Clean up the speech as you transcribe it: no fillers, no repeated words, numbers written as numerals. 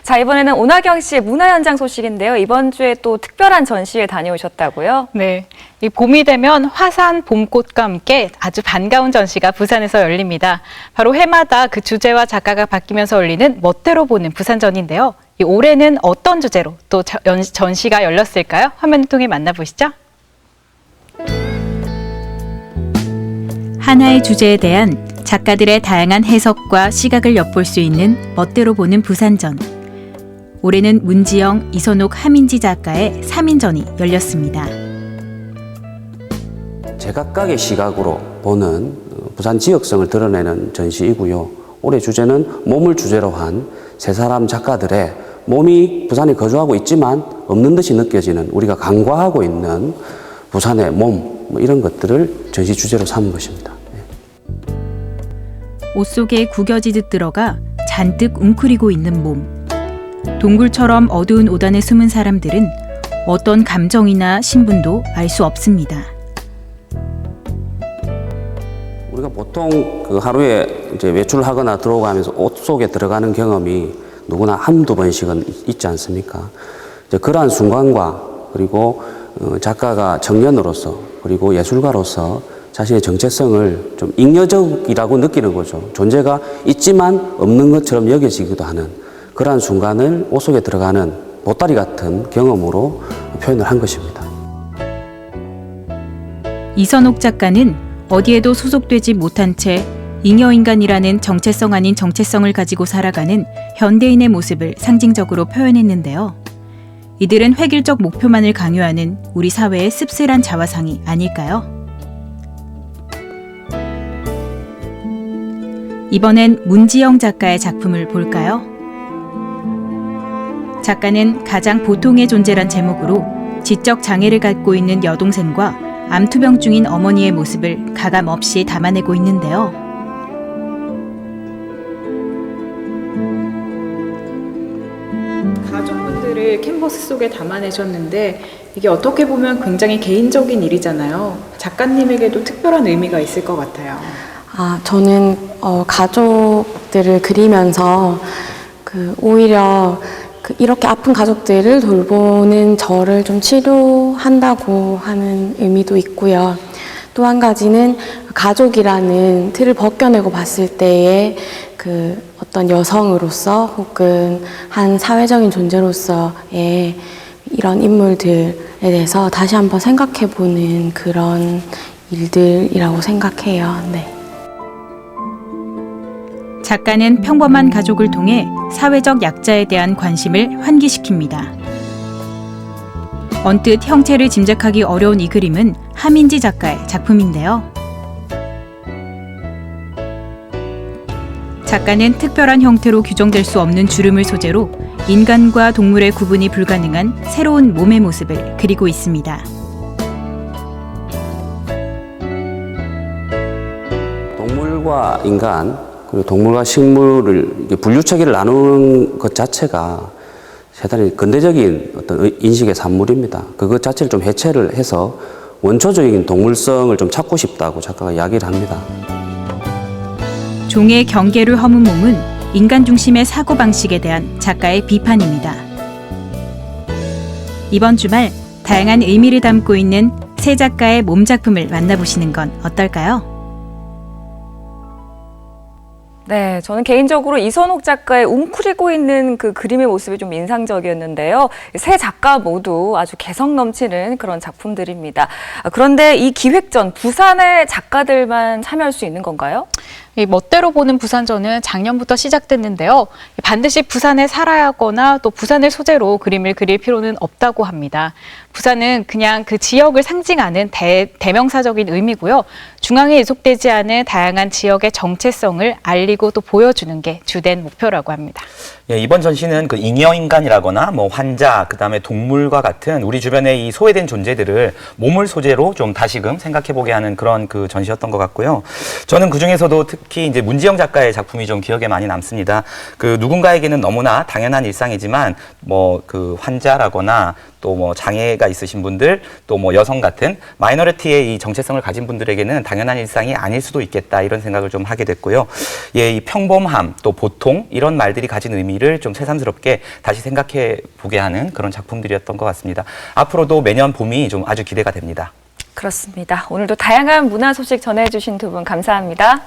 자, 이번에는 오나경 씨의 문화 현장 소식인데요. 이번 주에 또 특별한 전시회 다녀오셨다고요? 네, 이 봄이 되면 화산 봄꽃과 함께 아주 반가운 전시가 부산에서 열립니다. 바로 해마다 그 주제와 작가가 바뀌면서 열리는 멋대로 보는 부산전인데요. 이 올해는 어떤 주제로 또 전시가 열렸을까요? 화면을 통해 만나보시죠. 하나의 주제에 대한 작가들의 다양한 해석과 시각을 엿볼 수 있는 멋대로 보는 부산전. 올해는 문지영, 이선옥, 하민지 작가의 3인전이 열렸습니다. 제각각의 시각으로 보는 부산 지역성을 드러내는 전시이고요. 올해 주제는 몸을 주제로 한 세 사람 작가들의 몸이 부산에 거주하고 있지만 없는 듯이 느껴지는, 우리가 간과하고 있는 부산의 몸, 이런 것들을 전시 주제로 삼은 것입니다. 옷 속에 구겨지듯 들어가 잔뜩 웅크리고 있는 몸. 동굴처럼 어두운 옷 안에 숨은 사람들은 어떤 감정이나 신분도 알 수 없습니다. 우리가 보통 그 하루에 이제 외출하거나 들어가면서 옷 속에 들어가는 경험이 누구나 한두 번씩은 있지 않습니까? 이제 그러한 순간과, 그리고 작가가 청년으로서, 그리고 예술가로서 자신의 정체성을 좀 잉여적이라고 느끼는 거죠. 존재가 있지만 없는 것처럼 여겨지기도 하는 그러한 순간을 옷 속에 들어가는 보따리 같은 경험으로 표현을 한 것입니다. 이선옥 작가는 어디에도 소속되지 못한 채 잉여인간이라는 정체성 아닌 정체성을 가지고 살아가는 현대인의 모습을 상징적으로 표현했는데요. 이들은 획일적 목표만을 강요하는 우리 사회의 씁쓸한 자화상이 아닐까요? 이번엔 문지영 작가의 작품을 볼까요? 작가는 가장 보통의 존재란 제목으로 지적 장애를 갖고 있는 여동생과 암투병 중인 어머니의 모습을 가감 없이 담아내고 있는데요. 가족분들을 캔버스 속에 담아내셨는데 이게 어떻게 보면 굉장히 개인적인 일이잖아요. 작가님에게도 특별한 의미가 있을 것 같아요. 저는 가족들을 그리면서 오히려 이렇게 아픈 가족들을 돌보는 저를 좀 치료한다고 하는 의미도 있고요. 또 한 가지는 가족이라는 틀을 벗겨내고 봤을 때의 어떤 여성으로서 혹은 한 사회적인 존재로서의 이런 인물들에 대해서 다시 한번 생각해보는 그런 일들이라고 생각해요. 네. 작가는 평범한 가족을 통해 사회적 약자에 대한 관심을 환기시킵니다. 언뜻 형체를 짐작하기 어려운 이 그림은 하민지 작가의 작품인데요. 작가는 특별한 형태로 규정될 수 없는 주름을 소재로 인간과 동물의 구분이 불가능한 새로운 몸의 모습을 그리고 있습니다. 동물과 인간, 그리고 동물과 식물을 분류체계를 나누는 것 자체가 대단히 근대적인 어떤 인식의 산물입니다. 그것 자체를 좀 해체를 해서 원초적인 동물성을 좀 찾고 싶다고 작가가 이야기를 합니다. 종의 경계를 허문 몸은 인간 중심의 사고방식에 대한 작가의 비판입니다. 이번 주말 다양한 의미를 담고 있는 세 작가의 몸 작품을 만나보시는 건 어떨까요? 네, 저는 개인적으로 이선옥 작가의 웅크리고 있는 그 그림의 모습이 좀 인상적이었는데요. 세 작가 모두 아주 개성 넘치는 그런 작품들입니다. 그런데 이 기획전, 부산의 작가들만 참여할 수 있는 건가요? 이 멋대로 보는 부산전은 작년부터 시작됐는데요. 반드시 부산에 살아야 하거나 또 부산을 소재로 그림을 그릴 필요는 없다고 합니다. 부산은 그냥 그 지역을 상징하는 대명사적인 의미고요. 중앙에 이속되지 않은 다양한 지역의 정체성을 알리고 또 보여주는 게 주된 목표라고 합니다. 예, 이번 전시는 그 잉여인간이라거나 환자, 그다음에 동물과 같은 우리 주변의 이 소외된 존재들을 몸을 소재로 좀 다시금 생각해보게 하는 그런 그 전시였던 것 같고요. 저는 그중에서도 특히 특히 이제 문지영 작가의 작품이 좀 기억에 많이 남습니다. 그 누군가에게는 너무나 당연한 일상이지만 뭐 그 환자라거나 또 뭐 장애가 있으신 분들, 또 뭐 여성 같은 마이너리티의 이 정체성을 가진 분들에게는 당연한 일상이 아닐 수도 있겠다 이런 생각을 좀 하게 됐고요. 예, 이 평범함, 또 보통 이런 말들이 가진 의미를 좀 새삼스럽게 다시 생각해 보게 하는 그런 작품들이었던 것 같습니다. 앞으로도 매년 봄이 좀 아주 기대가 됩니다. 그렇습니다. 오늘도 다양한 문화 소식 전해주신 두 분 감사합니다.